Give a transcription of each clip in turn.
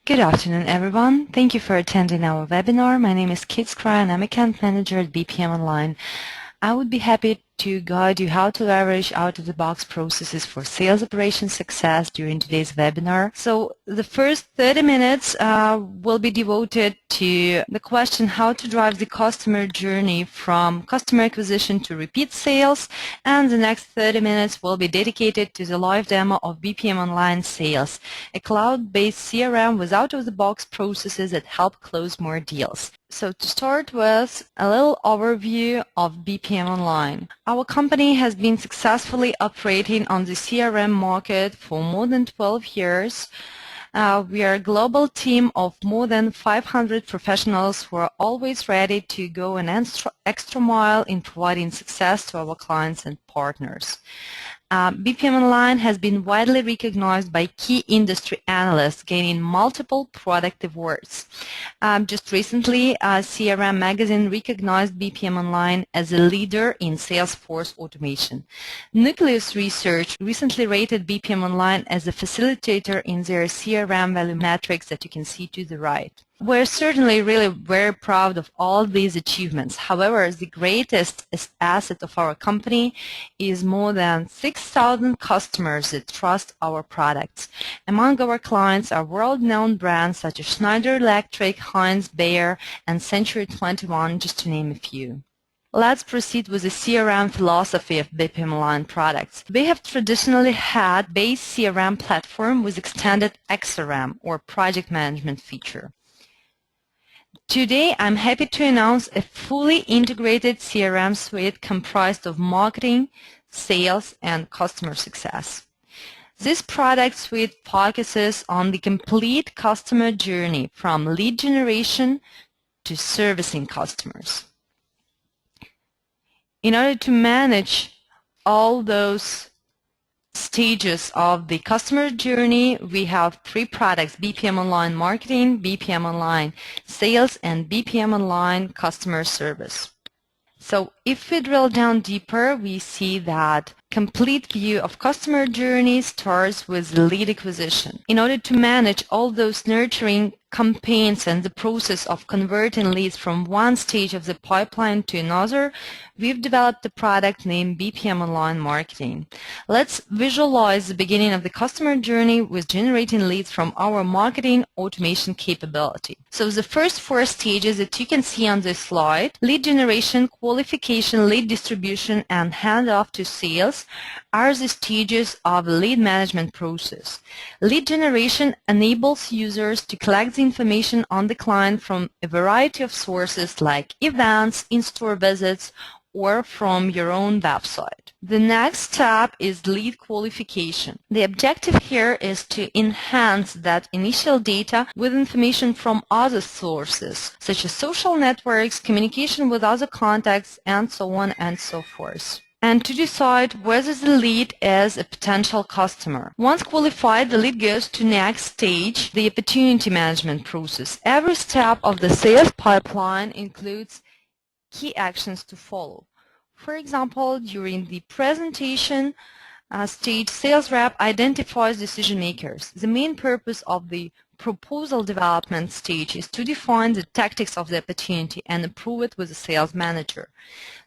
Good afternoon, everyone. Thank you for attending our webinar. My name is Kate Skry, and I'm Account Manager at Bpm'online. I would be happy to guide you how to leverage out-of-the-box processes for sales operation success during today's webinar. So the first 30 minutes will be devoted to the question how to drive the customer journey from customer acquisition to repeat sales, and the next 30 minutes will be dedicated to the live demo of Bpm'online Sales, a cloud-based CRM with out-of-the-box processes that help close more deals. So to start with, a little overview of Bpm'online. Our company has been successfully operating on the CRM market for more than 12 years. We are a global team of more than 500 professionals who are always ready to go an extra mile in providing success to our clients and partners. Bpm'online has been widely recognized by key industry analysts, gaining multiple product awards. Just recently, CRM magazine recognized Bpm'online as a leader in Salesforce automation. Nucleus Research recently rated Bpm'online as a facilitator in their CRM value matrix that you can see to the right. We're certainly really very proud of all these achievements. However, the greatest asset of our company is more than 6,000 customers that trust our products. Among our clients are world-known brands such as Schneider Electric, Heinz, Bayer, and Century 21, just to name a few. Let's proceed with the CRM philosophy of Bpm'online products. We have traditionally had base CRM platform with extended XRM or project management feature. Today, I'm happy to announce a fully integrated CRM suite comprised of marketing, sales, and customer success. This product suite focuses on the complete customer journey from lead generation to servicing customers. In order to manage all those stages of the customer journey, we have three products: Bpm'online Marketing, Bpm'online Sales, and Bpm'online Customer Service. So if we drill down deeper, we see that complete view of customer journey starts with lead acquisition. In order to manage all those nurturing campaigns and the process of converting leads from one stage of the pipeline to another, we've developed a product named Bpm'online Marketing. Let's visualize the beginning of the customer journey with generating leads from our marketing automation capability. So the first four stages that you can see on this slide: lead generation, qualification, lead distribution, and handoff to sales, are the stages of the lead management process. Lead generation enables users to collect the information on the client from a variety of sources like events, in-store visits, or from your own website. The next step is lead qualification. The objective here is to enhance that initial data with information from other sources, such as social networks, communication with other contacts, and so on and so forth, and to decide whether the lead is a potential customer. Once qualified, the lead goes to next stage, the opportunity management process. Every step of the sales pipeline includes key actions to follow. For example, during the presentation stage, sales rep identifies decision makers. The main purpose of the proposal development stage is to define the tactics of the opportunity and approve it with the sales manager.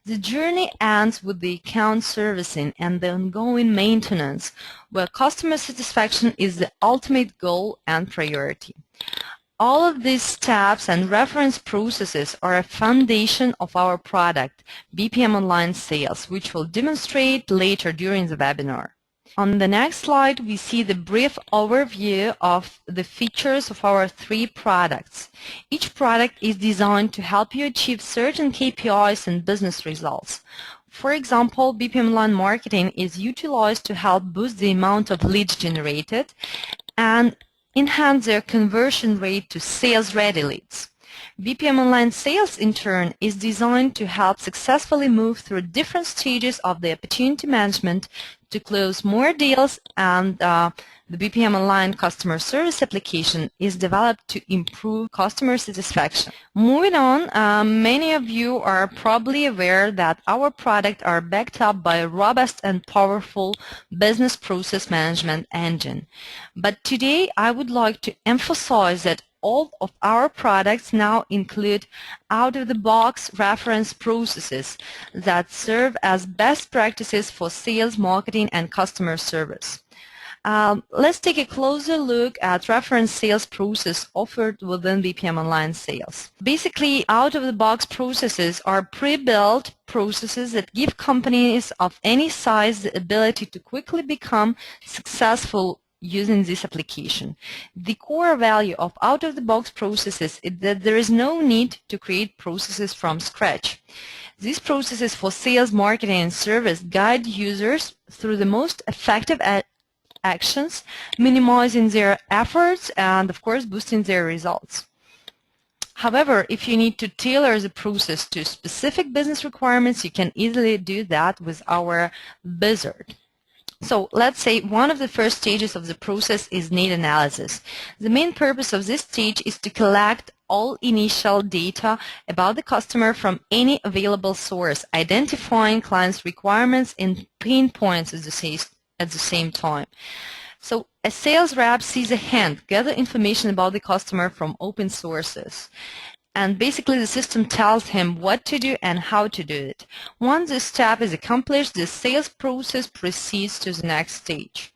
The journey ends with the account servicing and the ongoing maintenance, where customer satisfaction is the ultimate goal and priority. All of these steps and reference processes are a foundation of our product, Bpm'online Sales, which we'll demonstrate later during the webinar. On the next slide, we see the brief overview of the features of our three products. Each product is designed to help you achieve certain KPIs and business results. For example, Bpm'online Marketing is utilized to help boost the amount of leads generated and enhance their conversion rate to sales-ready leads. Bpm'online Sales, in turn, is designed to help successfully move through different stages of the opportunity management to close more deals, and the Bpm'online customer service application is developed to improve customer satisfaction. Moving on, many of you are probably aware that our products are backed up by a robust and powerful business process management engine. But today I would like to emphasize that all of our products now include out-of-the-box reference processes that serve as best practices for sales, marketing, and customer service. Let's take a closer look at reference sales process offered within Bpm'online sales. Basically, out-of-the-box processes are pre-built processes that give companies of any size the ability to quickly become successful using this application. The core value of out-of-the-box processes is that there is no need to create processes from scratch. These processes for sales, marketing, and service guide users through the most effective actions, minimizing their efforts and, of course, boosting their results. However, if you need to tailor the process to specific business requirements, you can easily do that with our wizard. So let's say one of the first stages of the process is need analysis. The main purpose of this stage is to collect all initial data about the customer from any available source, identifying clients' requirements and pain points at the same time. So a sales rep sees a hint, gather information about the customer from open sources. And basically the system tells him what to do and how to do it. Once this step is accomplished, the sales process proceeds to the next stage.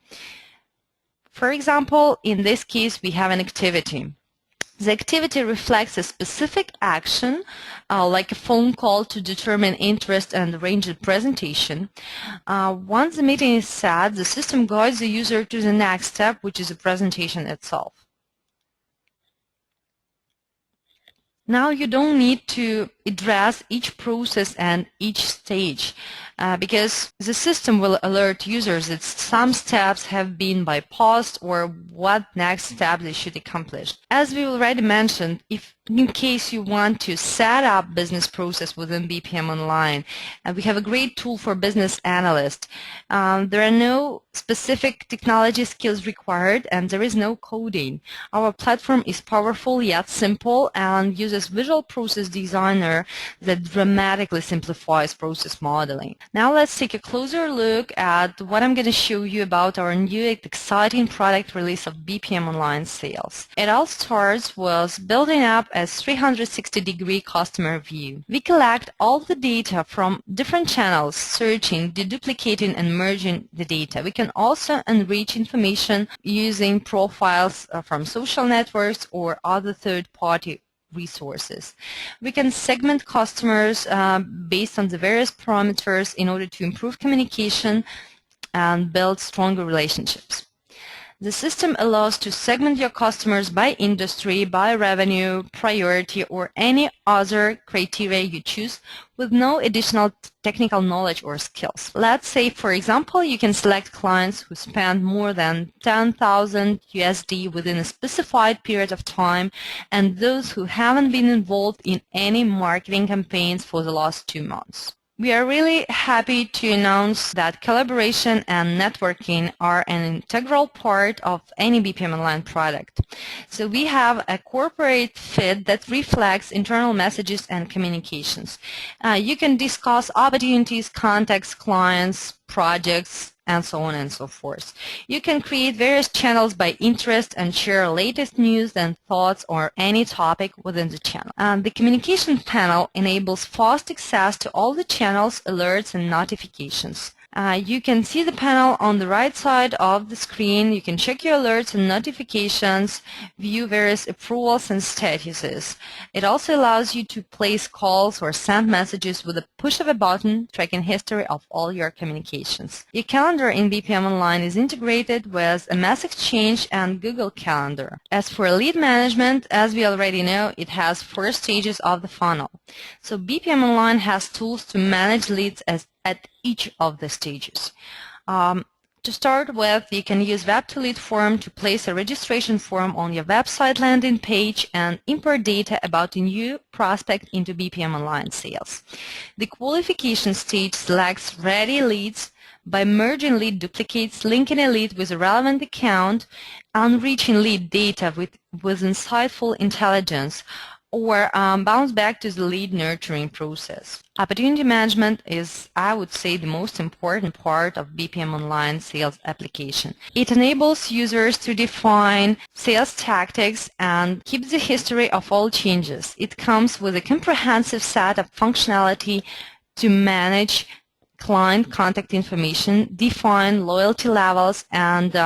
For example, in this case, we have an activity. The activity reflects a specific action, like a phone call to determine interest and arrange a presentation. Once the meeting is set, the system guides the user to the next step, which is the presentation itself. Now you don't need to address each process and each stage because the system will alert users that some steps have been bypassed or what next step they should accomplish. As we already mentioned, if in case you want to set up business process within Bpm'online, we have a great tool for business analysts. There are no specific technology skills required and there is no coding. Our platform is powerful yet simple and uses Visual Process Designer that dramatically simplifies process modeling. Now let's take a closer look at what I'm going to show you about our new exciting product release of Bpm'online sales. It all starts with building up a 360-degree customer view. We collect all the data from different channels, searching, deduplicating, and merging the data. We can also enrich information using profiles from social networks or other third-party resources. We can segment customers based on the various parameters in order to improve communication and build stronger relationships. The system allows to segment your customers by industry, by revenue, priority, or any other criteria you choose with no additional technical knowledge or skills. Let's say, for example, you can select clients who spend more than 10,000 USD within a specified period of time and those who haven't been involved in any marketing campaigns for the last 2 months. We are really happy to announce that collaboration and networking are an integral part of any Bpm'online product. So we have a corporate feed that reflects internal messages and communications. You can discuss opportunities, contacts, clients, projects, and so on and so forth. You can create various channels by interest and share latest news and thoughts or any topic within the channel. The communication panel enables fast access to all the channels, alerts, and notifications. You can see the panel on the right side of the screen. You can check your alerts and notifications, view various approvals and statuses. It also allows you to place calls or send messages with a push of a button, tracking history of all your communications. Your calendar in Bpm'online is integrated with a Mass Exchange and Google Calendar. As for lead management, as we already know, it has 4 stages of the funnel. So Bpm'online has tools to manage leads at each of the stages. To start with, you can use Web-to-Lead form to place a registration form on your website landing page and import data about a new prospect into Bpm'online sales. The qualification stage selects ready leads by merging lead duplicates, linking a lead with a relevant account, enriching lead data with insightful intelligence, or bounce back to the lead nurturing process. Opportunity management is, I would say, the most important part of Bpm'online sales application. It enables users to define sales tactics and keeps the history of all changes. It comes with a comprehensive set of functionality to manage client contact information, define loyalty levels, and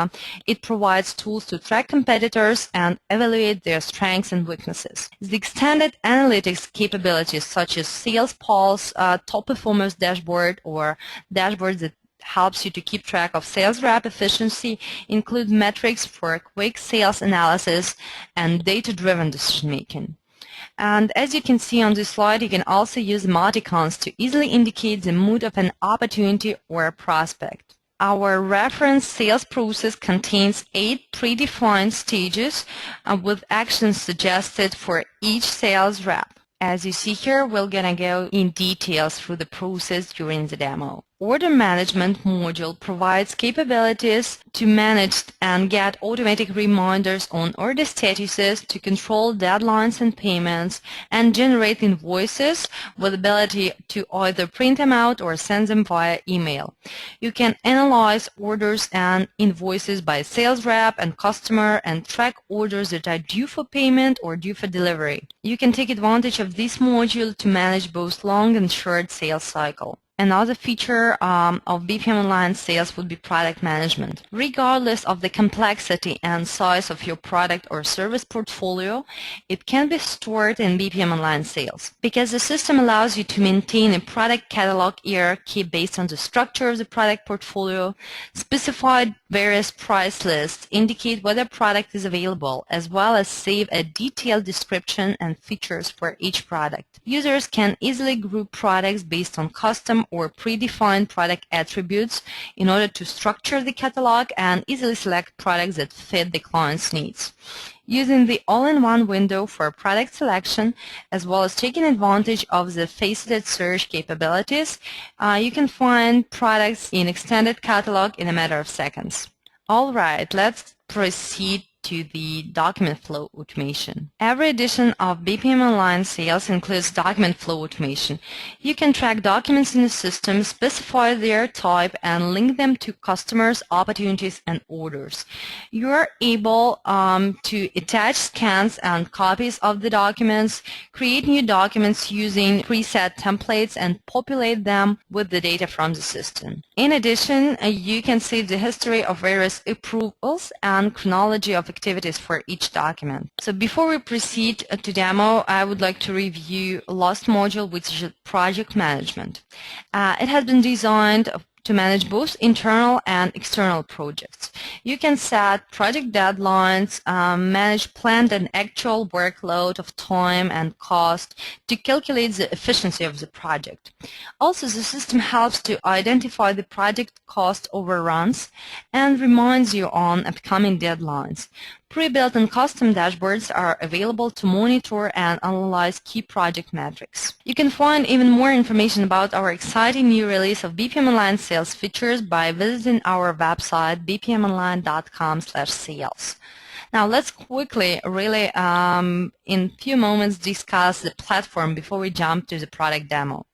it provides tools to track competitors and evaluate their strengths and weaknesses. The extended analytics capabilities such as Sales Pulse, Top Performers Dashboard, or dashboards that helps you to keep track of sales rep efficiency include metrics for quick sales analysis and data-driven decision-making. And as you can see on this slide, you can also use emoticons to easily indicate the mood of an opportunity or a prospect. Our reference sales process contains 8 predefined stages with actions suggested for each sales rep. As you see here, we're going to go in details through the process during the demo. Order management module provides capabilities to manage and get automatic reminders on order statuses, to control deadlines and payments, and generate invoices with ability to either print them out or send them via email. You can analyze orders and invoices by sales rep and customer and track orders that are due for payment or due for delivery. You can take advantage of this module to manage both long and short sales cycle. Another feature of Bpm'online sales would be product management. Regardless of the complexity and size of your product or service portfolio, it can be stored in Bpm'online sales because the system allows you to maintain a product catalog hierarchy based on the structure of the product portfolio, specify various price lists, indicate whether product is available, as well as save a detailed description and features for each product. Users can easily group products based on custom or predefined product attributes in order to structure the catalog and easily select products that fit the client's needs. Using the all-in-one window for product selection, as well as taking advantage of the faceted search capabilities, you can find products in extended catalog in a matter of seconds. All right, let's proceed to the document flow automation. Every edition of Bpm'online sales includes document flow automation. You can track documents in the system, specify their type, and link them to customers, opportunities, and orders. You are able to attach scans and copies of the documents, create new documents using preset templates, and populate them with the data from the system. In addition, you can see the history of various approvals and chronology of activities for each document. So before we proceed to demo, I would like to review last module, which is project management. It has been designed to manage both internal and external projects. You can set project deadlines, manage planned and actual workload of time and cost to calculate the efficiency of the project. Also, the system helps to identify the project cost overruns and reminds you on upcoming deadlines. Pre-built and custom dashboards are available to monitor and analyze key project metrics. You can find even more information about our exciting new release of Bpm'online sales features by visiting our website bpm'online.com/sales. Now let's quickly, really in a few moments, discuss the platform before we jump to the product demo.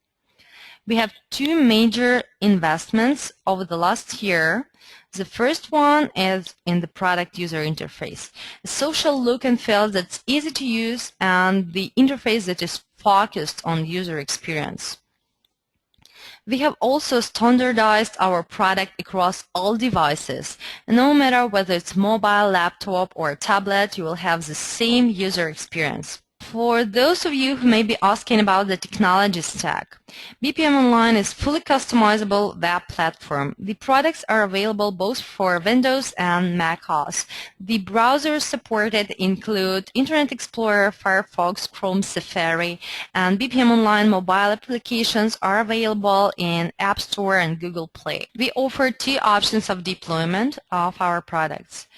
We have two major investments over the last year. The first one is in the product user interface. A social look and feel that's easy to use and the interface that is focused on user experience. We have also standardized our product across all devices. No matter whether it's mobile, laptop, or tablet, you will have the same user experience. For those of you who may be asking about the technology stack, Bpm'online is a fully customizable web platform. The products are available both for Windows and macOS. The browsers supported include Internet Explorer, Firefox, Chrome, Safari, and Bpm'online mobile applications are available in App Store and Google Play. We offer two options of deployment of our products: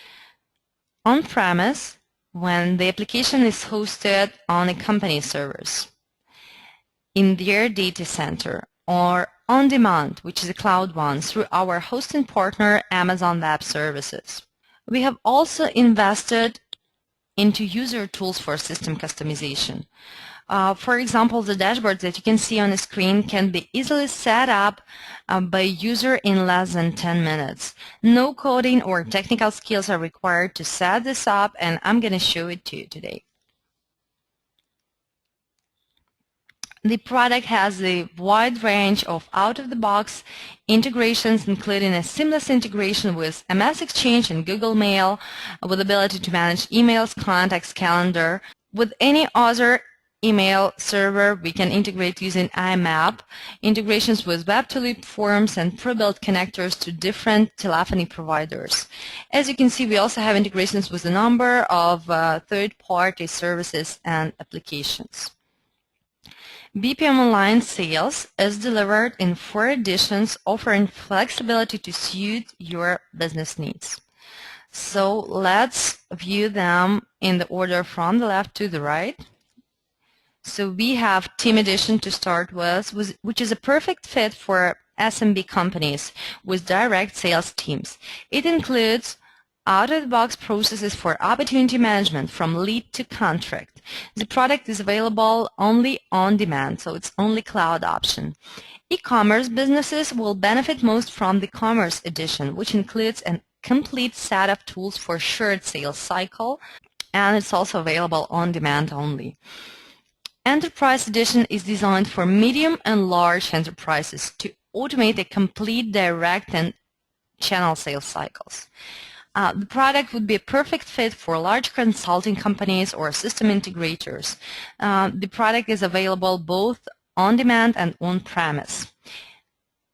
on-premise, when the application is hosted on a company servers in their data center, or on demand, which is a cloud one, through our hosting partner, Amazon Web Services. We have also invested into user tools for system customization. For example, the dashboards that you can see on the screen can be easily set up by a user in less than 10 minutes. No coding or technical skills are required to set this up, and I'm going to show it to you today. The product has a wide range of out-of-the-box integrations, including a seamless integration with MS Exchange and Google Mail, with the ability to manage emails, contacts, calendar. With any other email server, we can integrate using IMAP, integrations with Web2Loop forms and pre-built connectors to different telephony providers. As you can see, we also have integrations with a number of third-party services and applications. Bpm'online Sales is delivered in 4 editions, offering flexibility to suit your business needs. So let's view them in the order from the left to the right. So we have Team Edition to start with, which is a perfect fit for SMB companies with direct sales teams. It includes out-of-the-box processes for opportunity management from lead to contract. The product is available only on demand, so it's only cloud option. E-commerce businesses will benefit most from the Commerce Edition, which includes a complete set of tools for shared sales cycle, and it's also available on demand only. Enterprise Edition is designed for medium and large enterprises to automate a complete direct and channel sales cycles. The product would be a perfect fit for large consulting companies or system integrators. The product is available both on demand and on-premise.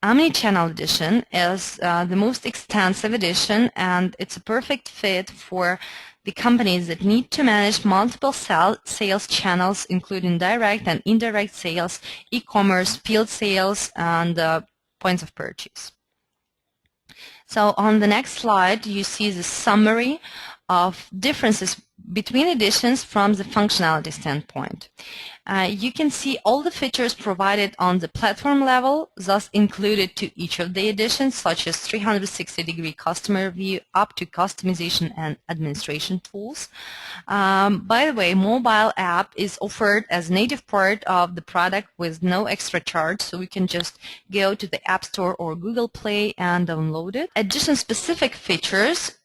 Omnichannel Edition is the most extensive edition, and it's a perfect fit for the companies that need to manage multiple sales channels, including direct and indirect sales, e-commerce, field sales, and points of purchase. So on the next slide, you see the summary of differences between editions from the functionality standpoint. You can see all the features provided on the platform level, thus included to each of the editions, such as 360-degree customer view up to customization and administration tools. By the way, mobile app is offered as native part of the product with no extra charge, so we can just go to the App Store or Google Play and download it. Edition-specific features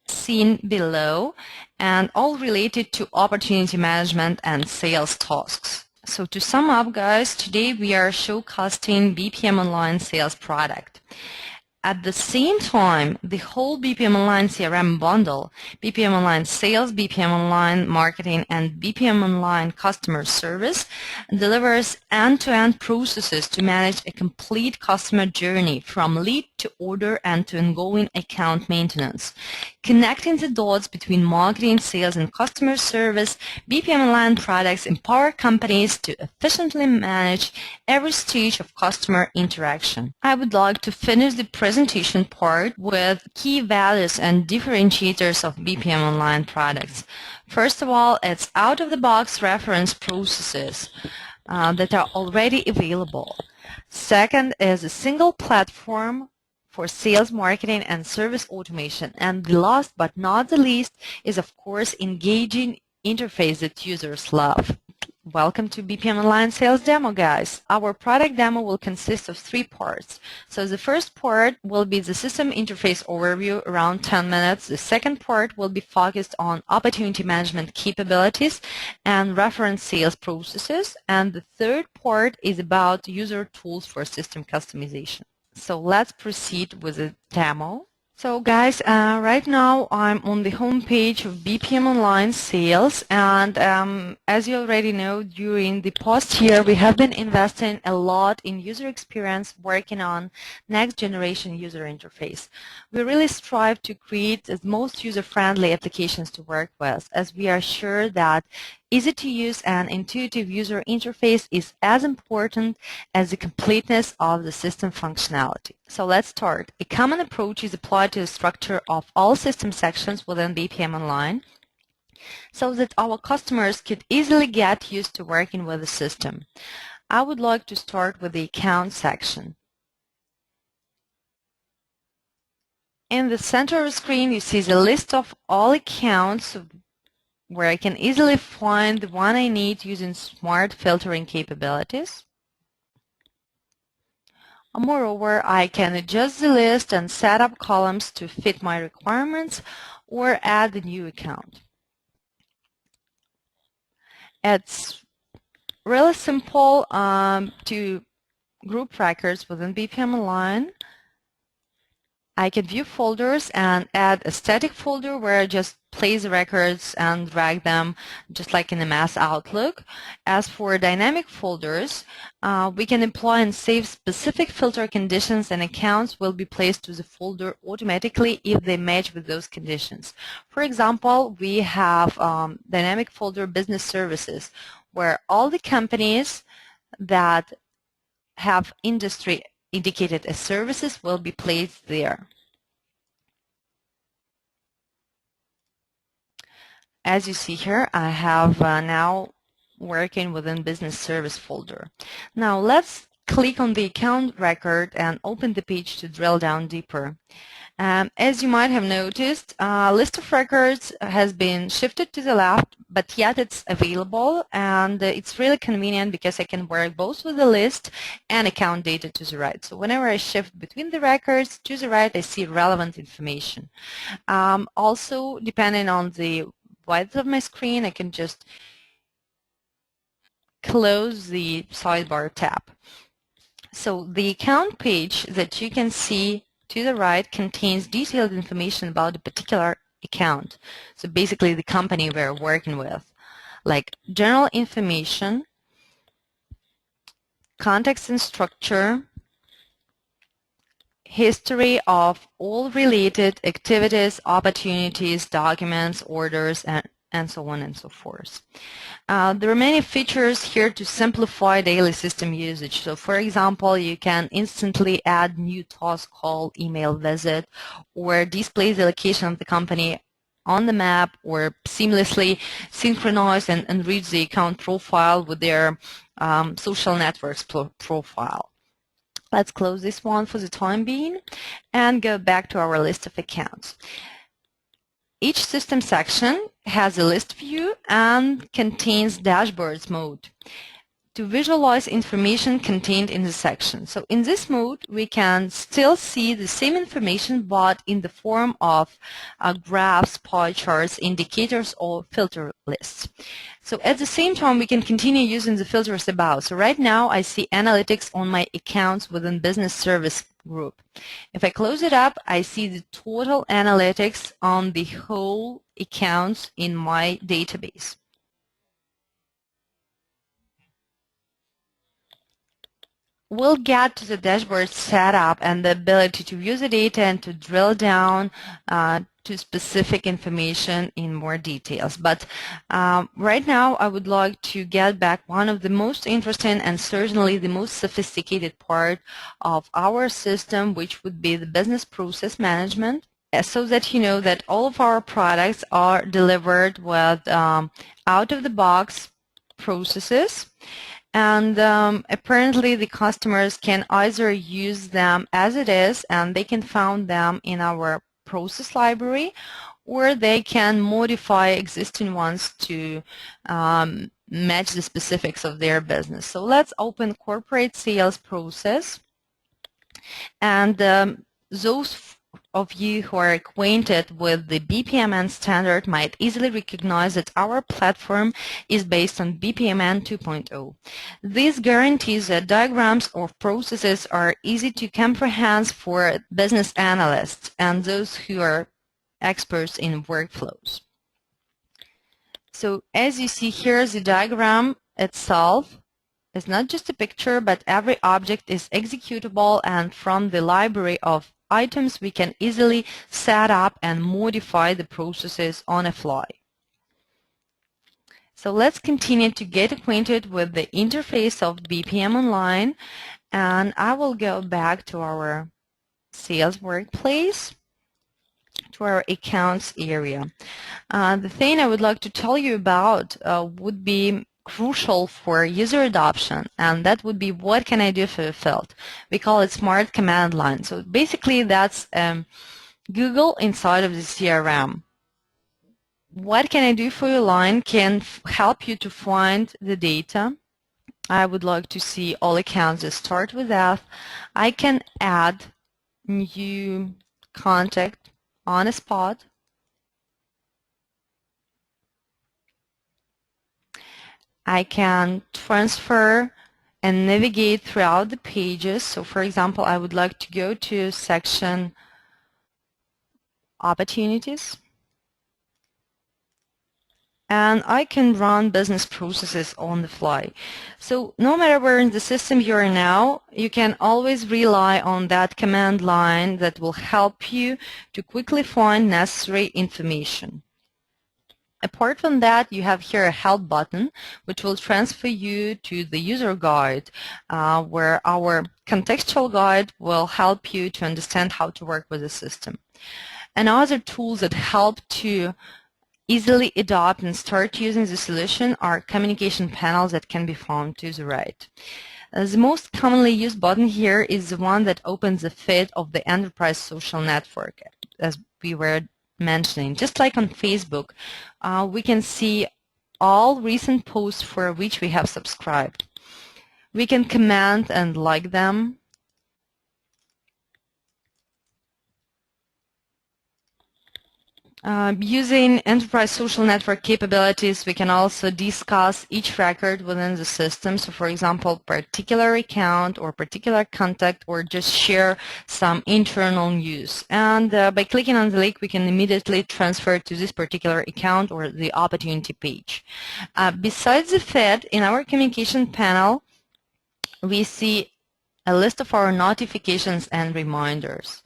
seen below, and all related to opportunity management and sales tasks. So to sum up, guys, today we are showcasing Bpm'online sales product. At the same time, the whole Bpm'online CRM bundle, Bpm'online Sales, Bpm'online Marketing, and Bpm'online Customer Service delivers end-to-end processes to manage a complete customer journey from lead to order and to ongoing account maintenance. Connecting the dots between marketing, sales, and customer service, Bpm'online products empower companies to efficiently manage every stage of customer interaction. I would like to finish the presentation part with key values and differentiators of Bpm'online products. First of all, it's out-of-the-box reference processes that are already available. Second is a single platform for sales, marketing, and service automation. And the last but not the least is, of course, engaging interface that users love. Welcome to Bpm'online sales demo, guys. Our product demo will consist of 3 parts. So the first part will be the system interface overview, around 10 minutes. The second part will be focused on opportunity management capabilities and reference sales processes. And the third part is about user tools for system customization. So let's proceed with the demo. So guys, right now I'm on the home page of Bpm'online Sales, and as you already know, during the past year we have been investing a lot in user experience, working on next generation user interface. We really strive to create the most user-friendly applications to work with, as we are sure that easy to use and intuitive user interface is as important as the completeness of the system functionality. So let's start. A common approach is applied to the structure of all system sections within Bpm'online so that our customers could easily get used to working with the system. I would like to start with the account section. In the center of the screen, you see the list of all accounts where I can easily find the one I need using smart filtering capabilities. Moreover, I can adjust the list and set up columns to fit my requirements or add a new account. It's really simple to group records within Bpm'online. I can view folders and add a static folder where I just place records and drag them just like in a mass Outlook. As for dynamic folders, we can employ and save specific filter conditions, and accounts will be placed to the folder automatically if they match with those conditions. For example, we have dynamic folder business services where all the companies that have industry indicated as services will be placed there. As you see here, I have now working within business service folder. Now let's click on the account record and open the page to drill down deeper. As you might have noticed, list of records has been shifted to the left, but yet it's available, and it's really convenient because I can work both with the list and account data to the right. So whenever I shift between the records to the right, I see relevant information. Also, depending on the width of my screen, I can just close the sidebar tab. So the account page that you can see to the right contains detailed information about a particular account. So basically the company we're working with, like general information, context and structure, history of all related activities, opportunities, documents, orders, and so on and so forth. There are many features here to simplify daily system usage. So for example, you can instantly add new task call, email visit, or display the location of the company on the map, or seamlessly synchronize and reach the account profile with their social networks profile. Let's close this one for the time being and go back to our list of accounts. Each system section has a list view and contains dashboards mode to visualize information contained in the section. So in this mode, we can still see the same information, but in the form of graphs, pie charts, indicators, or filter lists. So at the same time, we can continue using the filters above. So right now, I see analytics on my accounts within business service group. If I close it up, I see the total analytics on the whole accounts in my database. We'll get to the dashboard setup and the ability to view the data and to drill down to specific information in more details. But right now, I would like to get back one of the most interesting and certainly the most sophisticated part of our system, which would be the business process management, so that you know that all of our products are delivered with out-of-the-box processes. And apparently the customers can either use them as it is, and they can find them in our process library, or they can modify existing ones to match the specifics of their business. So let's open corporate sales process. And those of you who are acquainted with the BPMN standard might easily recognize that our platform is based on BPMN 2.0. This guarantees that diagrams of processes are easy to comprehend for business analysts and those who are experts in workflows. So as you see here, the diagram itself is not just a picture, but every object is executable, and from the library of items, we can easily set up and modify the processes on a fly. So let's continue to get acquainted with the interface of Bpm'online, and I will go back to our sales workplace, to our accounts area. The thing I would like to tell you about would be crucial for user adoption, and that would be what can I do for the field. We call it smart command line. So basically that's Google inside of the CRM. What can I do for you? Line can help you to find the data. I would like to see all accounts that start with F. I can add new contact on a spot. I can transfer and navigate throughout the pages. So for example, I would like to go to section opportunities, and I can run business processes on the fly. So no matter where in the system you are now, you can always rely on that command line that will help you to quickly find necessary information. Apart from that, you have here a help button, which will transfer you to the user guide, where our contextual guide will help you to understand how to work with the system. And other tools that help to easily adopt and start using the solution are communication panels that can be found to the right. The most commonly used button here is the one that opens the feed of the enterprise social network, as we were mentioning. Just like on Facebook, we can see all recent posts for which we have subscribed. We can comment and like them. Using enterprise social network capabilities, we can also discuss each record within the system. So for example, particular account or particular contact, or just share some internal news. And by clicking on the link, we can immediately transfer to this particular account or the opportunity page. Besides the feed, in our communication panel, we see a list of our notifications and reminders.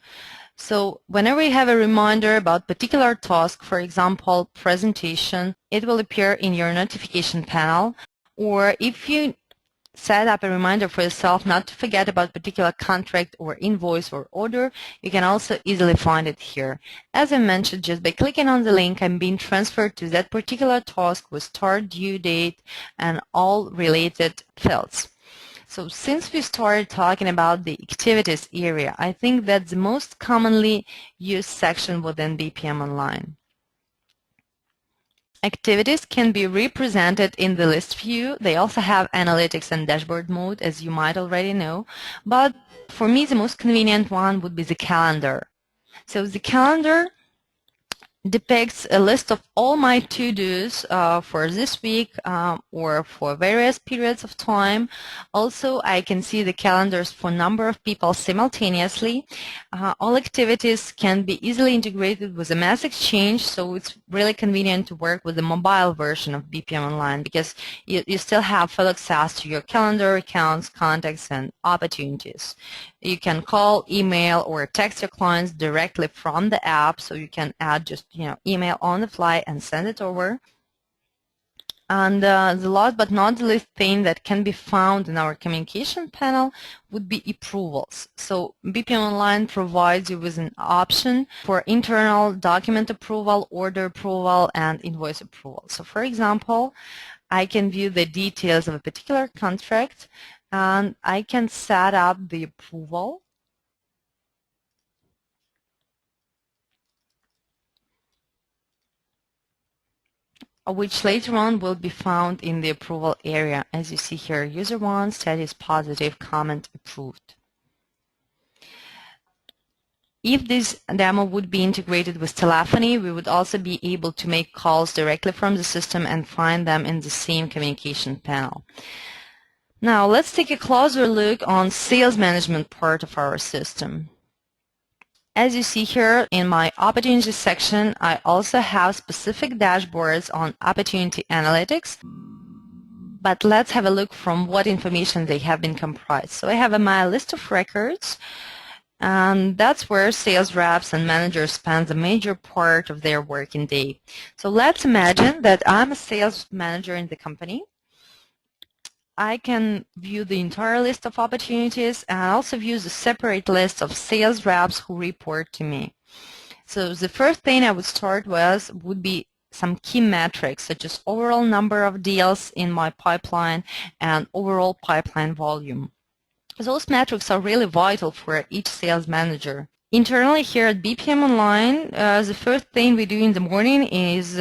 So whenever you have a reminder about particular task, for example, presentation, it will appear in your notification panel. Or if you set up a reminder for yourself not to forget about particular contract or invoice or order, you can also easily find it here. As I mentioned, just by clicking on the link, I'm being transferred to that particular task with start, due date, and all related fields. So since we started talking about the activities area, I think that's the most commonly used section within Bpm'online. Activities can be represented in the list view. They also have analytics and dashboard mode, as you might already know. But for me, the most convenient one would be the calendar. So the calendar depicts a list of all my to-dos for this week or for various periods of time. Also, I can see the calendars for number of people simultaneously. All activities can be easily integrated with a Mass Exchange, so it's really convenient to work with the mobile version of Bpm'online because you still have full access to your calendar, accounts, contacts, and opportunities. You can call, email, or text your clients directly from the app, so you can add just email on the fly and send it over. And the last but not the least thing that can be found in our communication panel would be approvals. So Bpm'online provides you with an option for internal document approval, order approval, and invoice approval. So for example, I can view the details of a particular contract, and I can set up the approval. Which later on will be found in the approval area. As you see here, user 1, status positive, comment approved. If this demo would be integrated with telephony, we would also be able to make calls directly from the system and find them in the same communication panel. Now let's take a closer look on sales management part of our system. As you see here in my opportunity section, I also have specific dashboards on opportunity analytics, but let's have a look from what information they have been comprised. So I have my list of records, and that's where sales reps and managers spend the major part of their working day. So let's imagine that I'm a sales manager in the company. I can view the entire list of opportunities and also view the separate list of sales reps who report to me. So the first thing I would start with would be some key metrics such as overall number of deals in my pipeline and overall pipeline volume. Those metrics are really vital for each sales manager. Internally here at Bpm'online, the first thing we do in the morning is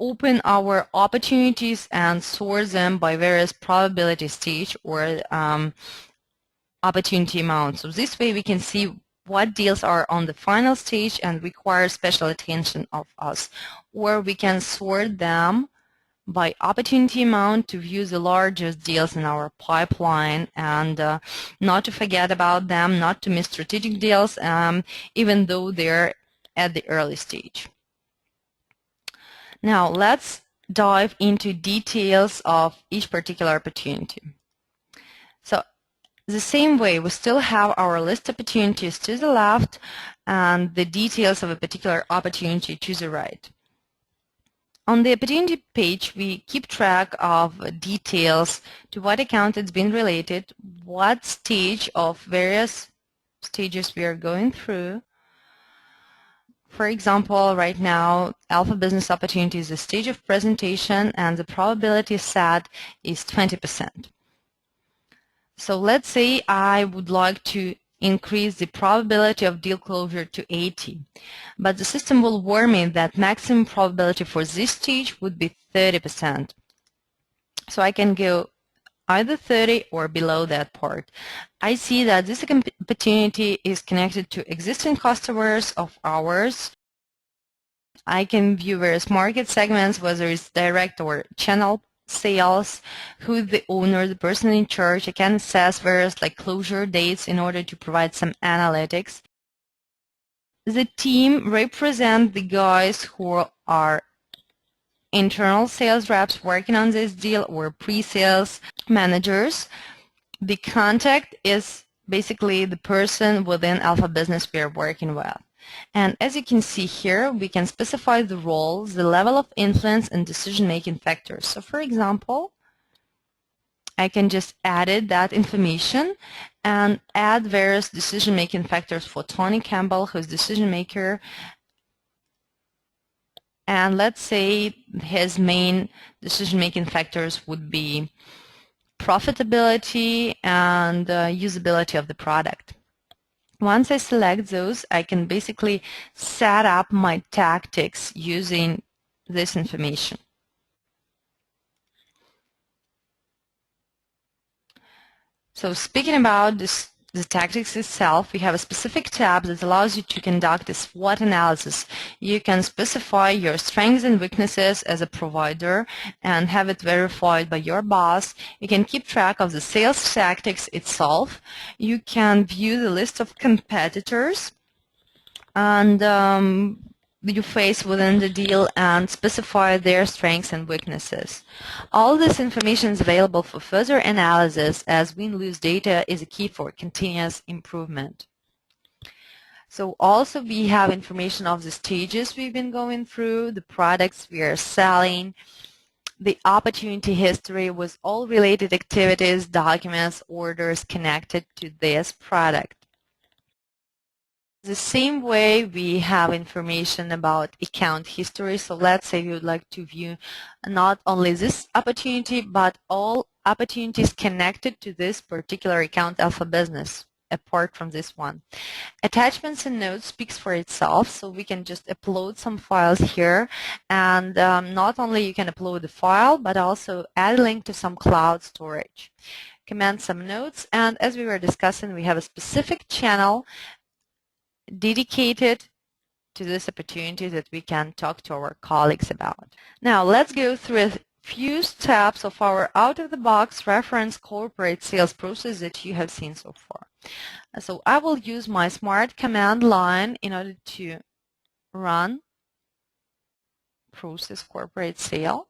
open our opportunities and sort them by various probability stage or opportunity amount. So this way we can see what deals are on the final stage and require special attention of us, or we can sort them by opportunity amount to view the largest deals in our pipeline and not to forget about them, not to miss strategic deals, even though they're at the early stage. Now let's dive into details of each particular opportunity. So the same way, we still have our list opportunities to the left and the details of a particular opportunity to the right. On the opportunity page, we keep track of details to what account it's been related, what stage of various stages we are going through. For example, right now, Alpha Business Opportunity is the stage of presentation and the probability set is 20%. So let's say I would like to increase the probability of deal closure to 80. But the system will warn me that maximum probability for this stage would be 30%. So I can go either 30 or below that part. I see that this opportunity is connected to existing customers of ours. I can view various market segments, whether it's direct or channel sales, who the owner, the person in charge. I can assess various like closure dates in order to provide some analytics. The team represent the guys who are internal sales reps working on this deal or pre-sales managers. The contact is basically the person within Alpha Business we are working with. And as you can see here, we can specify the roles, the level of influence, and decision-making factors. So for example, I can just add that information and add various decision-making factors for Tony Campbell, who's decision maker. And let's say his main decision-making factors would be profitability and usability of the product. Once I select those, I can basically set up my tactics using this information. So speaking about the tactics itself, we have a specific tab that allows you to conduct a SWOT analysis. You can specify your strengths and weaknesses as a provider and have it verified by your boss. You can keep track of the sales tactics itself. You can view the list of competitors and you face within the deal and specify their strengths and weaknesses. All this information is available for further analysis, as win-lose data is a key for continuous improvement. So also we have information of the stages we've been going through, the products we are selling, the opportunity history with all related activities, documents, orders connected to this product. The same way we have information about account history. So let's say you would like to view not only this opportunity, but all opportunities connected to this particular account Alpha Business, apart from this one. Attachments and notes speaks for itself, so we can just upload some files here, and not only you can upload the file, but also add a link to some cloud storage. Command some notes, and as we were discussing, we have a specific channel dedicated to this opportunity that we can talk to our colleagues about. Now let's go through a few steps of our out-of-the-box reference corporate sales process that you have seen so far. So I will use my smart command line in order to run process corporate sale.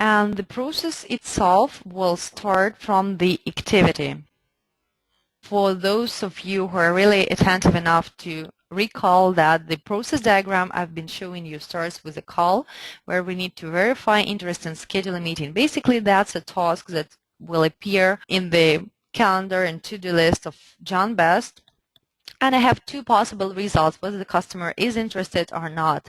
And the process itself will start from the activity. For those of you who are really attentive enough to recall that the process diagram I've been showing you starts with a call where we need to verify interest and schedule a meeting. Basically, that's a task that will appear in the calendar and to-do list of John Best. And I have two possible results, whether the customer is interested or not.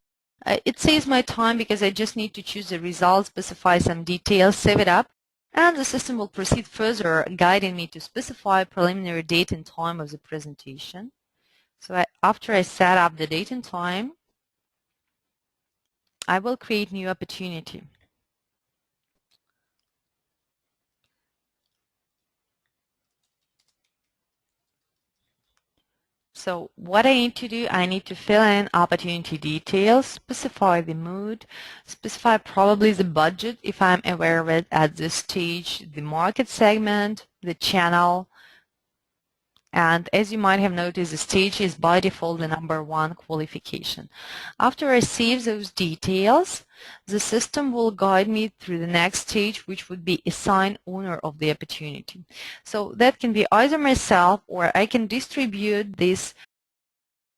It saves my time because I just need to choose the result, specify some details, save it up, And the system will proceed further, guiding me to specify preliminary date and time of the presentation. So after I set up the date and time, I will create new opportunity. So what I need to do, I need to fill in opportunity details, specify the mood, specify probably the budget if I'm aware of it at this stage, the market segment, the channel, and as you might have noticed, the stage is by default the #1 qualification. After I save those details, the system will guide me through the next stage, which would be assign owner of the opportunity. So that can be either myself, or I can distribute this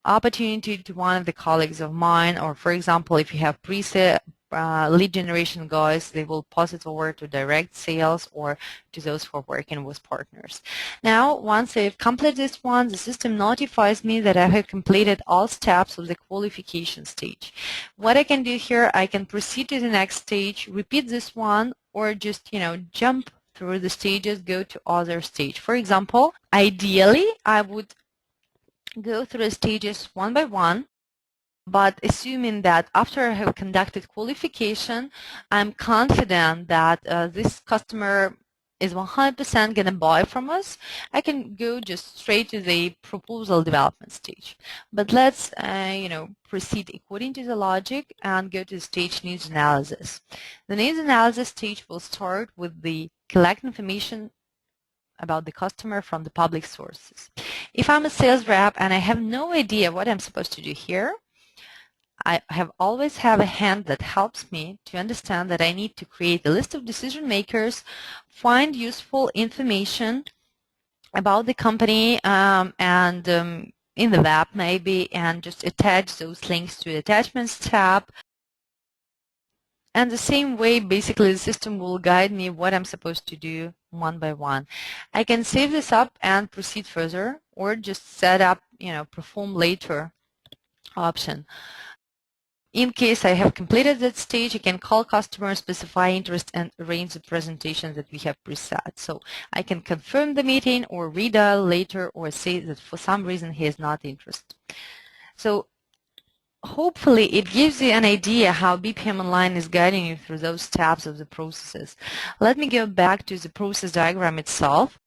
opportunity to one of the colleagues of mine, or for example, if you have pre-sale lead generation guys, they will pass it over to direct sales or to those who are working with partners. Now, once I've completed this one, the system notifies me that I have completed all steps of the qualification stage. What I can do here, I can proceed to the next stage, repeat this one, or just, jump through the stages, go to other stage. For example, ideally, I would go through the stages one by one, but assuming that after I have conducted qualification, I'm confident that this customer is 100% going to buy from us, I can go just straight to the proposal development stage. But let's, proceed according to the logic and go to the stage needs analysis. The needs analysis stage will start with the collect information about the customer from the public sources. If I'm a sales rep and I have no idea what I'm supposed to do here, I always have a hand that helps me to understand that I need to create a list of decision makers, find useful information about the company and in the web maybe, and just attach those links to the attachments tab. And the same way, basically, the system will guide me what I'm supposed to do one by one. I can save this up and proceed further, or just set up, perform later option. In case I have completed that stage, I can call customer, specify interest, and arrange the presentation that we have preset. So I can confirm the meeting or redial later or say that for some reason he is not interested. So hopefully it gives you an idea how Bpm'online is guiding you through those steps of the processes. Let me go back to the process diagram itself.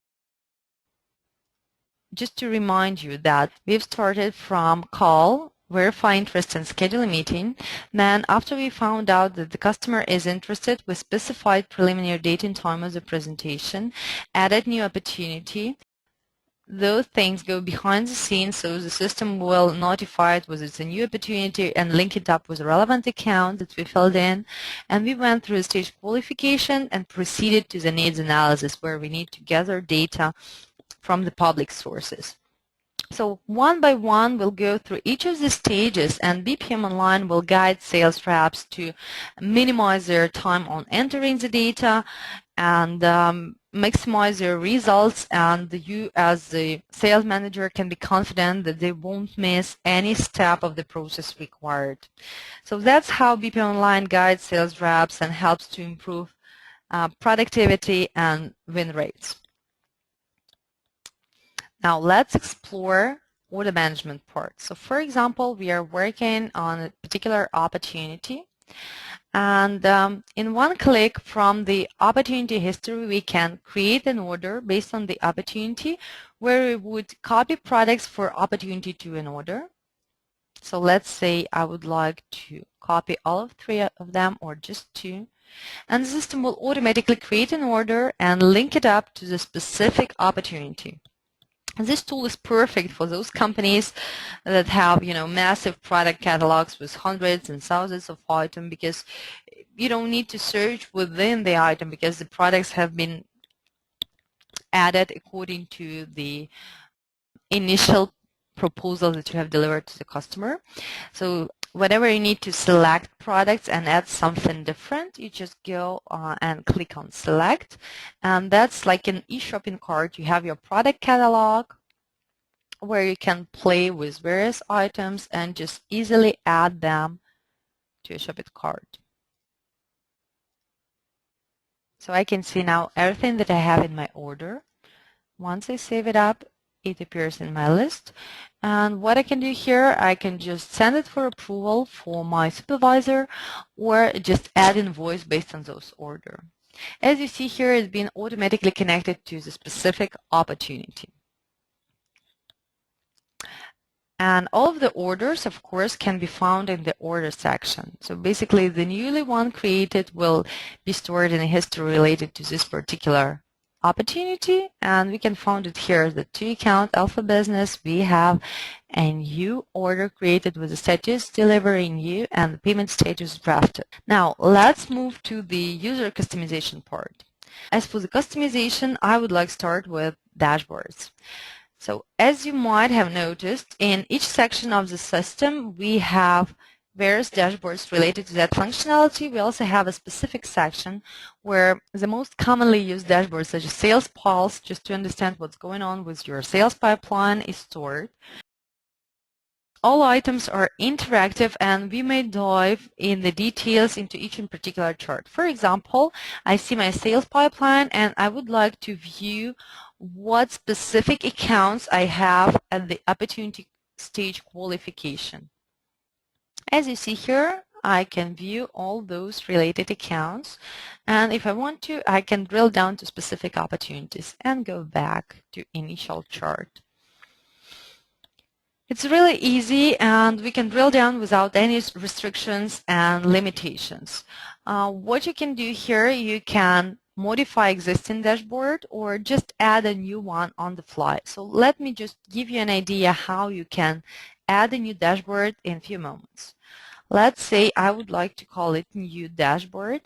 Just to remind you that we've started from call, verify interest, and schedule a meeting. Then after we found out that the customer is interested, we specified preliminary date and time of the presentation, added new opportunity. Those things go behind the scenes, so the system will notify it whether it's a new opportunity and link it up with a relevant account that we filled in. And we went through the stage qualification and proceeded to the needs analysis, where we need to gather data from the public sources. So one by one, we'll go through each of the stages, and Bpm'online will guide sales reps to minimize their time on entering the data and maximize their results, and you as the sales manager can be confident that they won't miss any step of the process required. So that's how Bpm'online guides sales reps and helps to improve productivity and win rates. Now let's explore order management part. So for example, we are working on a particular opportunity, and in one click from the opportunity history, we can create an order based on the opportunity where we would copy products for opportunity to an order. So let's say I would like to copy all of 3 of them or just 2. And the system will automatically create an order and link it up to the specific opportunity. This tool is perfect for those companies that have, massive product catalogs with hundreds and thousands of items, because you don't need to search within the item because the products have been added according to the initial proposal that you have delivered to the customer. So whenever you need to select products and add something different, you just go and click on select, and that's like an e-shopping cart. You have your product catalog where you can play with various items and just easily add them to a shopping cart. So I can see now everything that I have in my order. Once I save it up, it appears in my list. And what I can do here, I can just send it for approval for my supervisor or just add invoice based on those orders. As you see here, it's been automatically connected to the specific opportunity. And all of the orders, of course, can be found in the order section. So basically, the newly one created will be stored in a history related to this particular opportunity, and we can find it here, the to account Alpha Business. We have a new order created with the status delivery new and the payment status drafted. Now let's move to the user customization part. As for the customization, I would like to start with dashboards. So as you might have noticed, in each section of the system we have various dashboards related to that functionality. We also have a specific section where the most commonly used dashboards such as Sales Pulse, just to understand what's going on with your sales pipeline, is stored. All items are interactive and we may dive in the details into each in particular chart. For example, I see my sales pipeline and I would like to view what specific accounts I have at the opportunity stage qualification. As you see here, I can view all those related accounts, and if I want to, I can drill down to specific opportunities and go back to initial chart. It's really easy and we can drill down without any restrictions and limitations. What you can do here, you can modify existing dashboard or just add a new one on the fly. So let me just give you an idea how you can add a new dashboard in a few moments. Let's say I would like to call it new dashboard.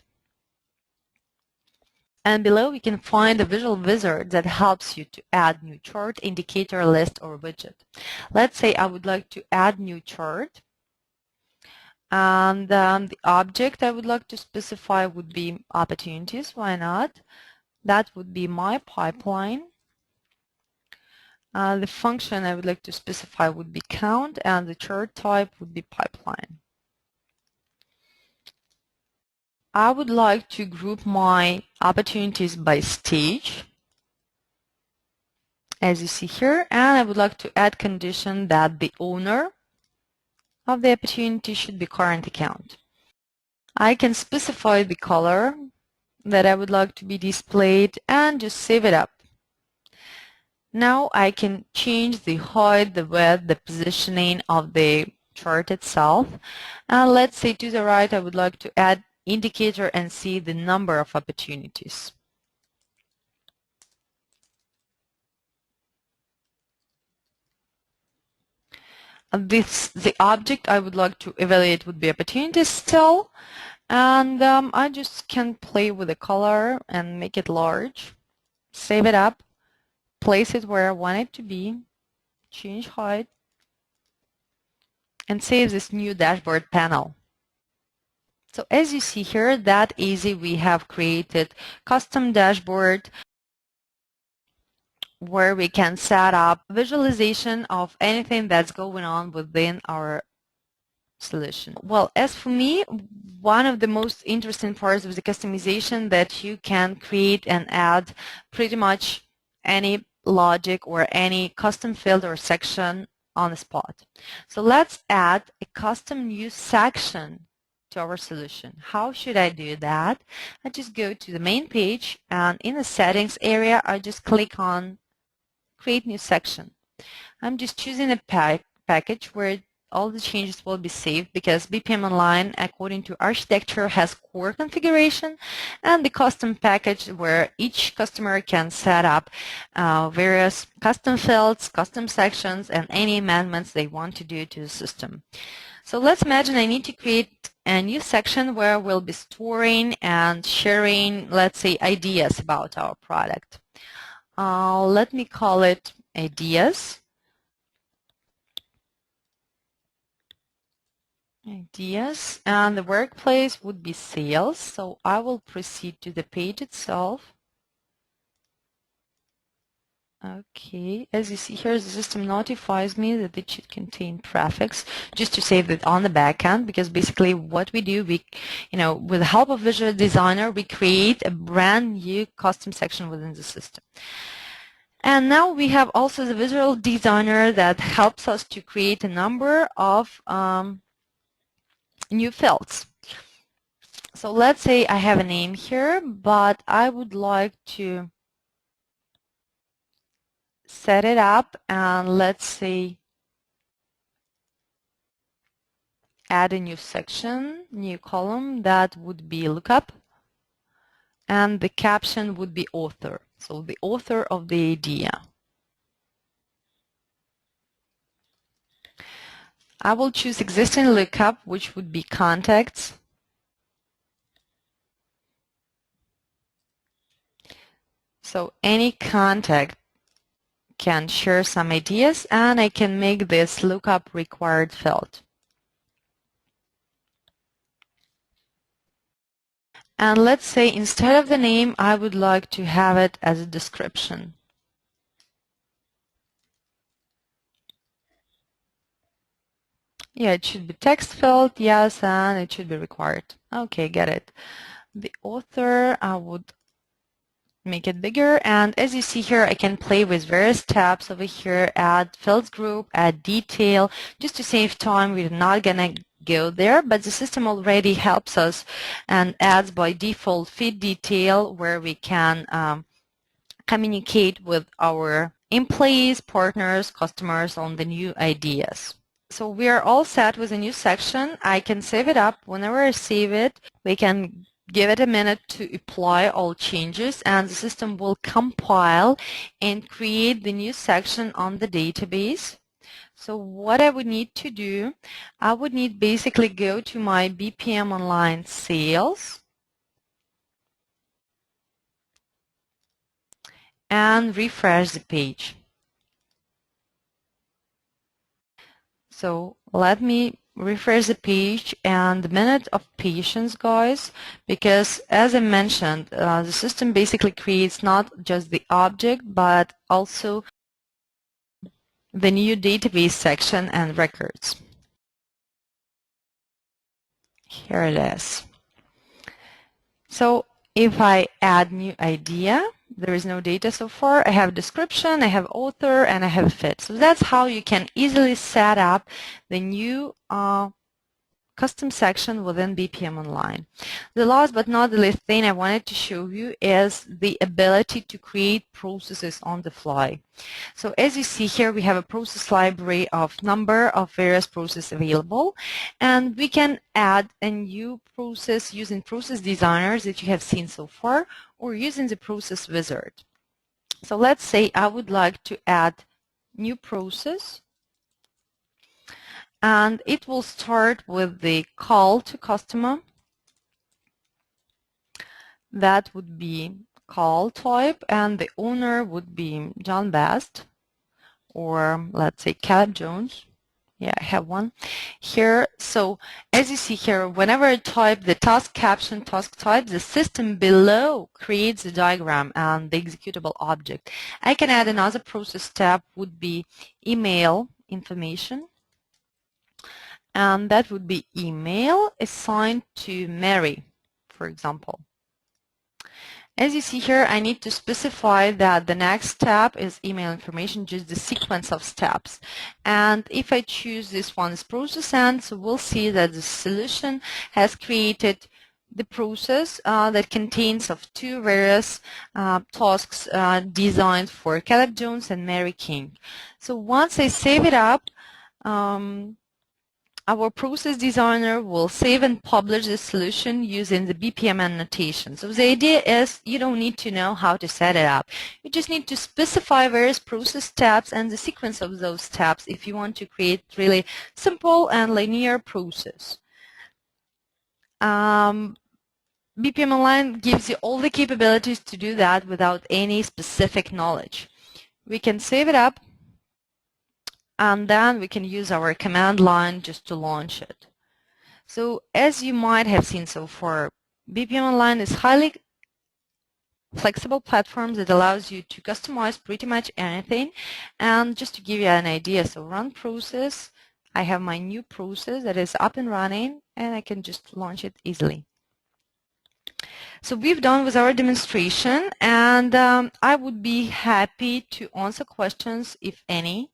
And below we can find a visual wizard that helps you to add new chart, indicator, list, or widget. Let's say I would like to add new chart. And the object I would like to specify would be opportunities. Why not? That would be my pipeline. The function I would like to specify would be count, and the chart type would be pipeline. I would like to group my opportunities by stage, as you see here, and I would like to add condition that the owner of the opportunity should be current account. I can specify the color that I would like to be displayed and just save it up. Now I can change the height, the width, the positioning of the chart itself. And let's say to the right I would like to add indicator and see the number of opportunities. The object I would like to evaluate would be opportunities still, and I just can play with the color and make it large, save it up, place it where I want it to be, change height, and save this new dashboard panel. So as you see here, that easy, we have created custom dashboard where we can set up visualization of anything that's going on within our solution. Well, as for me, one of the most interesting parts of the customization that you can create and add pretty much any logic or any custom field or section on the spot. So let's add a custom new section to our solution. How should I do that? I just go to the main page, and in the settings area I just click on create new section. I'm just choosing a package where all the changes will be saved, because Bpm'online, according to architecture, has core configuration and the custom package where each customer can set up various custom fields, custom sections, and any amendments they want to do to the system. So let's imagine I need to create a new section where we'll be storing and sharing, let's say, ideas about our product. Let me call it ideas. Ideas, and the workplace would be sales. So I will proceed to the page itself. Okay, as you see here, the system notifies me that it should contain prefix, just to save it on the back end, because basically what we do, with the help of Visual Designer, we create a brand new custom section within the system. And now we have also the Visual Designer that helps us to create a number of new fields. So let's say I have a name here, but I would like to set it up, and let's say add a new section, new column, that would be lookup, and the caption would be author, so the author of the idea. I will choose existing lookup, which would be contacts. So any contact can share some ideas, and I can make this lookup required field. And let's say instead of the name, I would like to have it as a description. Yeah, it should be text field, yes, and it should be required. Okay, get it. The author, I would make it bigger, and as you see here, I can play with various tabs over here, add fields group, add detail. Just to save time, we're not gonna go there, but the system already helps us and adds by default feed detail, where we can communicate with our employees, partners, customers on the new ideas. So we are all set with a new section. I can save it up. Whenever I save it, we can give it a minute to apply all changes, and the system will compile and create the new section on the database. So what I would need to do, I would need basically go to my Bpm'online sales and refresh the page. So let me refresh the page, and a minute of patience, guys, because as I mentioned, the system basically creates not just the object, but also the new database section and records. Here it is. So if I add new idea, there is no data so far. I have description, I have author, and I have fit. So that's how you can easily set up the new custom section within Bpm'online. The last but not the least thing I wanted to show you is the ability to create processes on the fly. So as you see here, we have a process library of number of various processes available, and we can add a new process using process designers that you have seen so far, or using the process wizard. So let's say I would like to add new process, and it will start with the call to customer. That would be call type, and the owner would be John Best, or let's say Caleb Jones. Yeah, I have one here. So as you see here, whenever I type the task caption, task type, the system below creates the diagram and the executable object. I can add another process tab, would be email information, and that would be email assigned to Mary, for example. As you see here, I need to specify that the next step is email information, just the sequence of steps. And if I choose this one as process end, so we'll see that the solution has created the process that contains of two various tasks designed for Caleb Jones and Mary King. So once I save it up, our process designer will save and publish the solution using the BPM annotation. So the idea is you don't need to know how to set it up. You just need to specify various process steps and the sequence of those steps if you want to create really simple and linear process. Bpm'online gives you all the capabilities to do that without any specific knowledge. We can save it up, and then we can use our command line just to launch it. So as you might have seen so far, Bpm'online is highly flexible platform that allows you to customize pretty much anything. And just to give you an idea, so run process, I have my new process that is up and running, and I can just launch it easily. So we've done with our demonstration, and I would be happy to answer questions if any.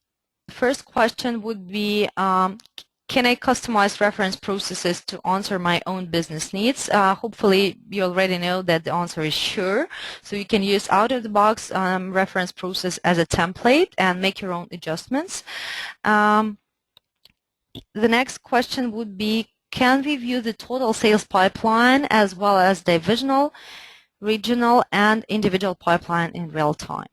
First question would be, can I customize reference processes to answer my own business needs? Hopefully you already know that the answer is sure. So you can use out-of-the-box reference process as a template and make your own adjustments. The next question would be, can we view the total sales pipeline as well as divisional, regional, and individual pipeline in real time?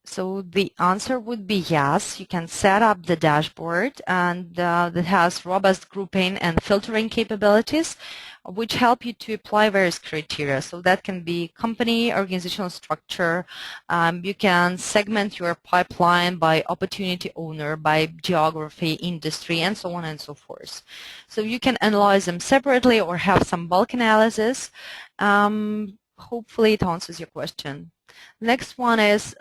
So the answer would be yes. You can set up the dashboard, and that has robust grouping and filtering capabilities, which help you to apply various criteria. So that can be company, organizational structure. You can segment your pipeline by opportunity owner, by geography, industry, and so on and so forth. So you can analyze them separately or have some bulk analysis. Hopefully it answers your question. Next one is,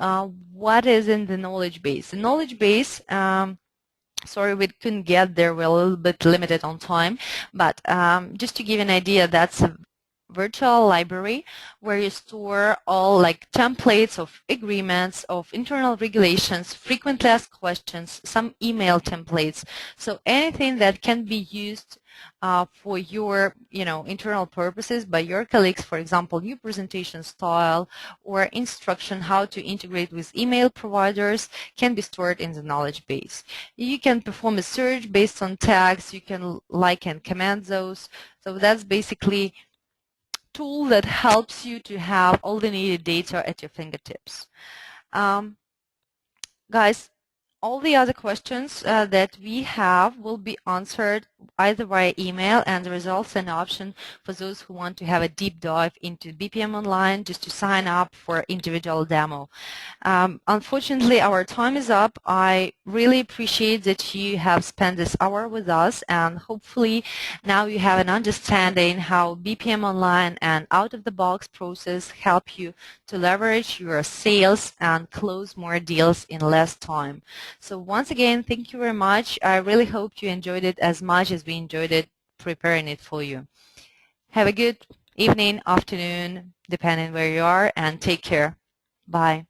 what is in the knowledge base? The knowledge base, sorry, we couldn't get there. We're a little bit limited on time, but just to give you an idea, that's a virtual library where you store all like templates of agreements, of internal regulations, frequently asked questions, some email templates. So anything that can be used for your, internal purposes by your colleagues, for example, new presentation style or instruction how to integrate with email providers, can be stored in the knowledge base. You can perform a search based on tags. You can like and comment those. So that's basically tool that helps you to have all the needed data at your fingertips. Guys, all the other questions that we have will be answered either via email, and there is also an option for those who want to have a deep dive into Bpm'online just to sign up for individual demo. Unfortunately, our time is up. I really appreciate that you have spent this hour with us, and hopefully now you have an understanding how Bpm'online and out-of-the-box process help you to leverage your sales and close more deals in less time. So once again, thank you very much. I really hope you enjoyed it as much as we enjoyed it preparing it for you. Have a good evening, afternoon, depending where you are, and take care. Bye.